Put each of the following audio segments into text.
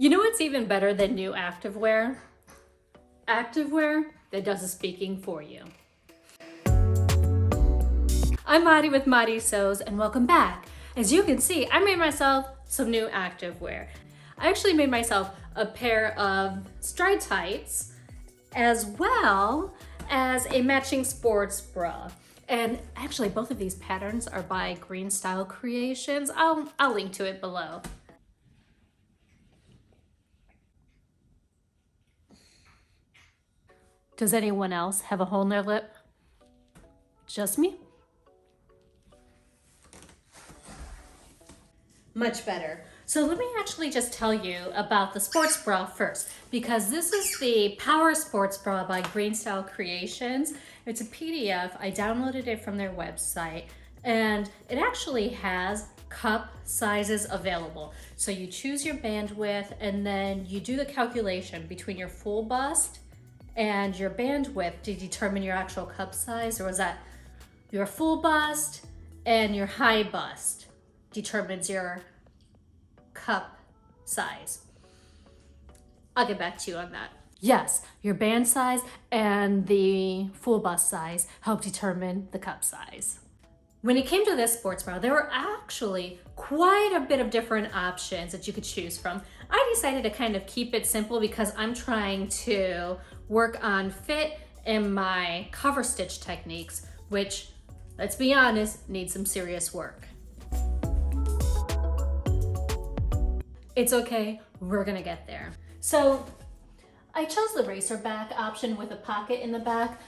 You know what's even better than new activewear? Activewear that does the speaking for you. I'm Madi with Madi Sews and welcome back. As you can see, I made myself some new activewear. I actually made myself a pair of stride tights as well as a matching sports bra. And actually both of these patterns are by GreenStyle Creations. I'll link to it below. Does anyone else have a hole in their lip? Just me? Much better. So let me actually just tell you about the sports bra first, because this is the Power Sports Bra by GreenStyle Creations. It's a PDF. I downloaded it from their website, and it actually has cup sizes available. So you choose your bandwidth, and then you do the calculation between your full bust and your bandwidth to determine your actual cup size, or was that your full bust and your high bust determines your cup size. I'll get back to you on that. Yes, your band size and the full bust size help determine the cup size. When it came to this sports bra, there were actually quite a bit of different options that you could choose from. I decided to kind of keep it simple because I'm trying to work on fit and my cover stitch techniques, which, let's be honest, need some serious work. It's okay, we're gonna get there. So I chose the racer back option with a pocket in the back.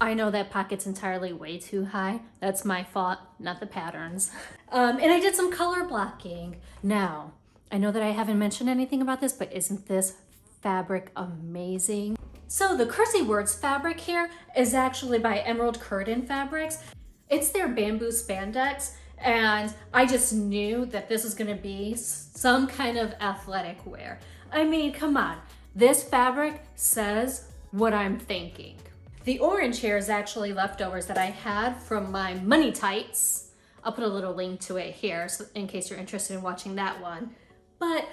I know that pocket's entirely way too high. That's my fault, not the patterns. And I did some color blocking. Now, I know that I haven't mentioned anything about this, but isn't this fabric amazing? So the Kersey Words fabric here is actually by Emerald Curtain Fabrics. It's their bamboo spandex, and I just knew that this was gonna be some kind of athletic wear. I mean, come on, this fabric says what I'm thinking. The orange here is actually leftovers that I had from my money tights. I'll put a little link to it here so in case you're interested in watching that one. But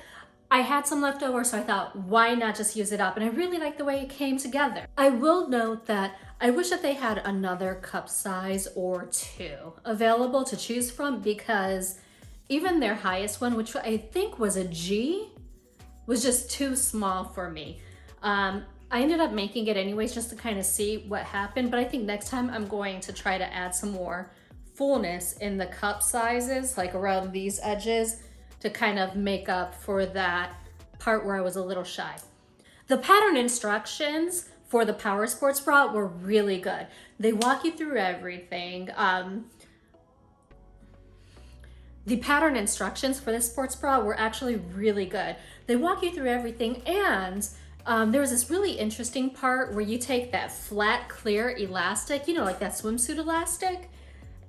I had some leftovers, so I thought, why not just use it up? And I really like the way it came together. I will note that I wish that they had another cup size or two available to choose from, because even their highest one, which I think was a G, was just too small for me. I ended up making it anyways just to kind of see what happened, but I think next time I'm going to try to add some more fullness in the cup sizes, like around these edges, to kind of make up for that part where I was a little shy. The pattern instructions for the Power Sports Bra were really good. They walk you through everything. The pattern instructions for this sports bra were actually really good. They walk you through everything, and there was this really interesting part where you take that flat, clear elastic, you know, like that swimsuit elastic,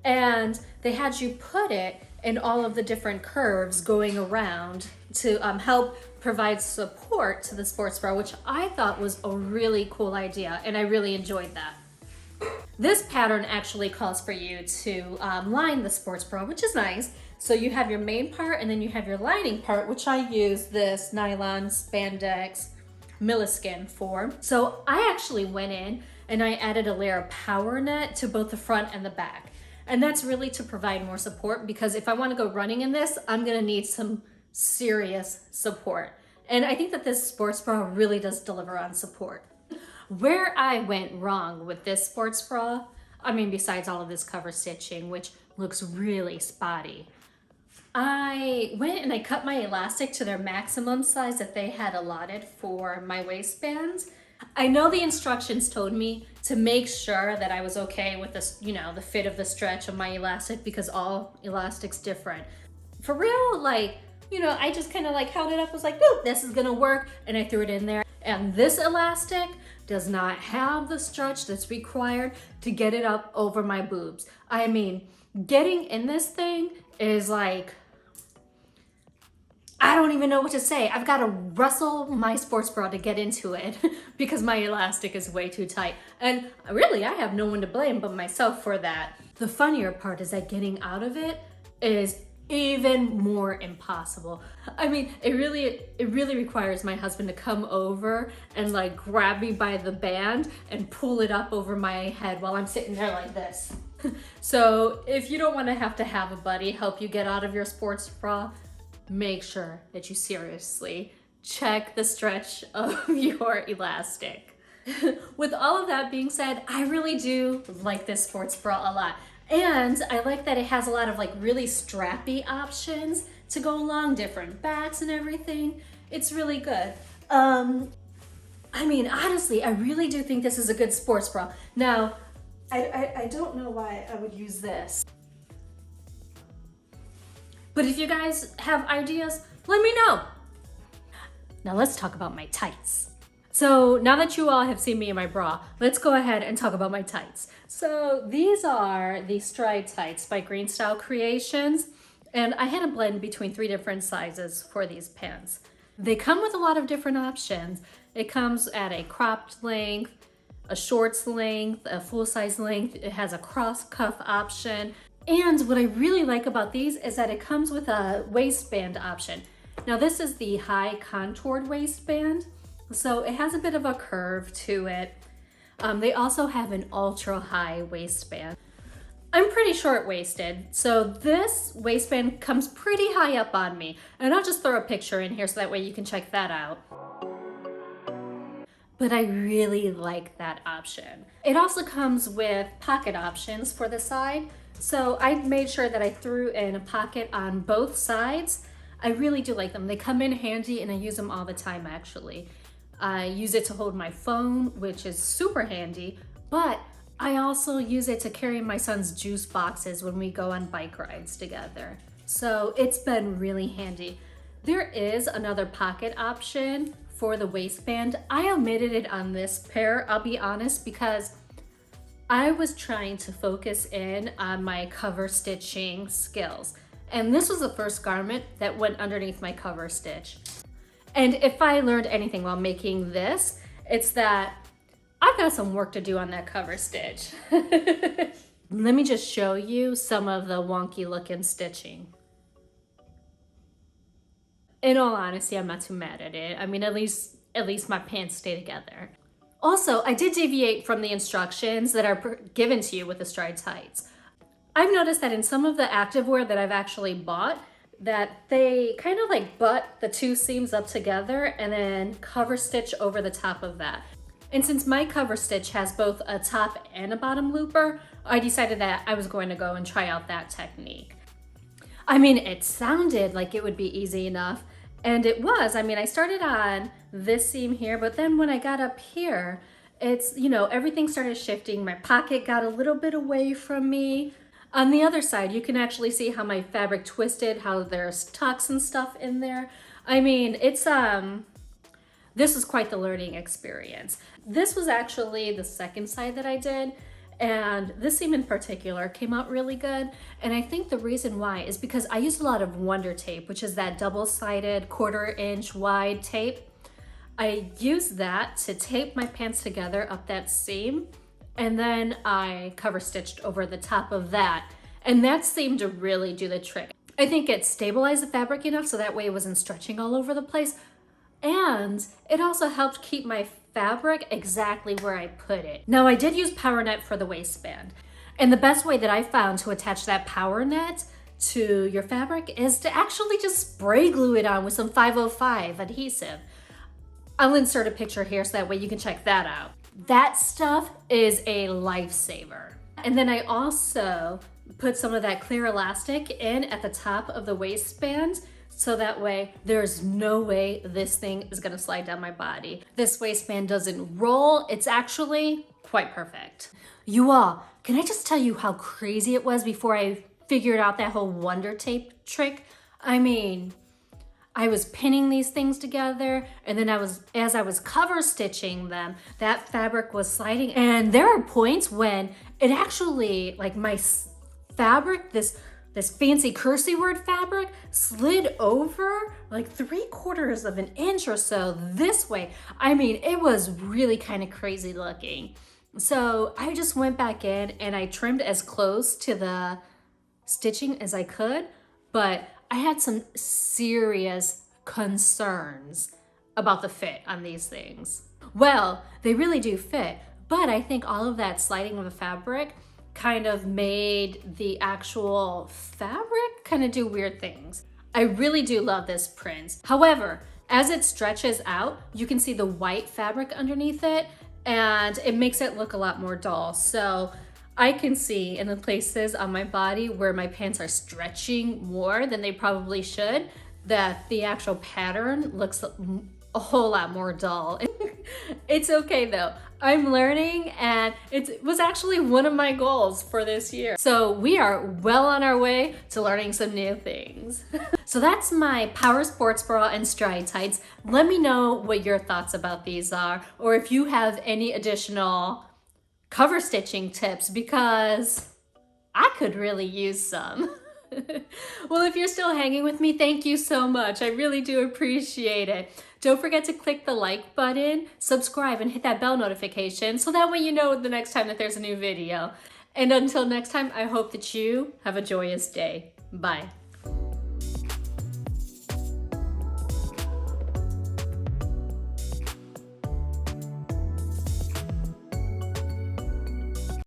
and they had you put it in all of the different curves going around to help provide support to the sports bra, which I thought was a really cool idea, and I really enjoyed that. This pattern actually calls for you to line the sports bra, which is nice. So you have your main part, and then you have your lining part, which I use this nylon spandex Milliskin for. So I actually went in and I added a layer of power net to both the front and the back. And that's really to provide more support, because if I want to go running in this, I'm gonna need some serious support. And I think that this sports bra really does deliver on support. Where I went wrong with this sports bra, I mean, besides all of this cover stitching, which looks really spotty, I went and I cut my elastic to their maximum size that they had allotted for my waistbands. I know the instructions told me to make sure that I was okay with this, you know, the fit of the stretch of my elastic, because all elastic's different. For real, like, you know, I just kind of like held it up, was like, nope, this is gonna work, and I threw it in there. And this elastic does not have the stretch that's required to get it up over my boobs. I mean, getting in this thing is like, I don't even know what to say. I've got to wrestle my sports bra to get into it because my elastic is way too tight. And really, I have no one to blame but myself for that. The funnier part is that getting out of it is even more impossible. I mean, it really requires my husband to come over and like grab me by the band and pull it up over my head while I'm sitting there like this. So if you don't want to have a buddy help you get out of your sports bra, make sure that you seriously check the stretch of your elastic. With all of that being said, I really do like this sports bra a lot. And I like that it has a lot of like really strappy options to go along, different backs and everything. It's really good. I mean, honestly, I really do think this is a good sports bra. Now, I don't know why I would use this. But if you guys have ideas, let me know. Now let's talk about my tights. So now that you all have seen me in my bra, let's go ahead and talk about my tights. So these are the Stride tights by GreenStyle Creations. And I had a blend between 3 different sizes for these pants. They come with a lot of different options. It comes at a cropped length, a shorts length, a full size length. It has a cross cuff option. And what I really like about these is that it comes with a waistband option. Now this is the high contoured waistband. So it has a bit of a curve to it. They also have an ultra high waistband. I'm pretty short-waisted, so this waistband comes pretty high up on me. And I'll just throw a picture in here so that way you can check that out. But I really like that option. It also comes with pocket options for the side. So I made sure that I threw in a pocket on both sides. I really do like them. They come in handy and I use them all the time actually. I use it to hold my phone, which is super handy, but I also use it to carry my son's juice boxes when we go on bike rides together. So it's been really handy. There is another pocket option for the waistband. I omitted it on this pair, I'll be honest, because I was trying to focus in on my cover stitching skills. And this was the first garment that went underneath my cover stitch. And if I learned anything while making this, it's that I've got some work to do on that cover stitch. Let me just show you some of the wonky looking stitching. In all honesty, I'm not too mad at it. I mean, at least my pants stay together. Also, I did deviate from the instructions that are given to you with the Stride tights. I've noticed that in some of the activewear that I've actually bought, that they kind of like butt the 2 seams up together and then cover stitch over the top of that. And since my cover stitch has both a top and a bottom looper, I decided that I was going to go and try out that technique. I mean, it sounded like it would be easy enough, and it was. I mean, I started on this seam here, but then when I got up here, it's, you know, everything started shifting. My pocket got a little bit away from me. On the other side, you can actually see how my fabric twisted, how there's tucks and stuff in there. I mean, it's, this was quite the learning experience. This was actually the second side that I did, and this seam in particular came out really good. And I think the reason why is because I used a lot of Wonder Tape, which is that double-sided 1/4 inch wide tape. I used that to tape my pants together up that seam, and then I cover stitched over the top of that. And that seemed to really do the trick. I think it stabilized the fabric enough so that way it wasn't stretching all over the place. And it also helped keep my fabric exactly where I put it. Now I did use power net for the waistband. And the best way that I found to attach that power net to your fabric is to actually just spray glue it on with some 505 adhesive. I'll insert a picture here so that way you can check that out. That stuff is a lifesaver. And then I also put some of that clear elastic in at the top of the waistband so that way there's no way this thing is gonna slide down my body. This waistband doesn't roll. It's actually quite perfect. You all, can I just tell you how crazy it was before I figured out that whole Wonder Tape trick? I mean, I was pinning these things together, and then as I was cover stitching them, that fabric was sliding. And there are points when it actually, like my fabric, this fancy cursey word fabric slid over like 3/4 of an inch or so this way. I mean, it was really kind of crazy looking. So I just went back in and I trimmed as close to the stitching as I could. but I had some serious concerns about the fit on these things. Well, they really do fit, but I think all of that sliding of the fabric kind of made the actual fabric kind of do weird things. I really do love this print. However, as it stretches out, you can see the white fabric underneath it, and it makes it look a lot more dull. So I can see in the places on my body where my pants are stretching more than they probably should, that the actual pattern looks a whole lot more dull. It's okay though. I'm learning, and it was actually one of my goals for this year. So we are well on our way to learning some new things. So that's my Power Sports Bra and Stride Tights. Let me know what your thoughts about these are, or if you have any additional cover stitching tips, because I could really use some. Well, if you're still hanging with me, thank you so much. I really do appreciate it. Don't forget to click the like button, subscribe, and hit that bell notification so that way you know the next time that there's a new video. And until next time, I hope that you have a joyous day. Bye.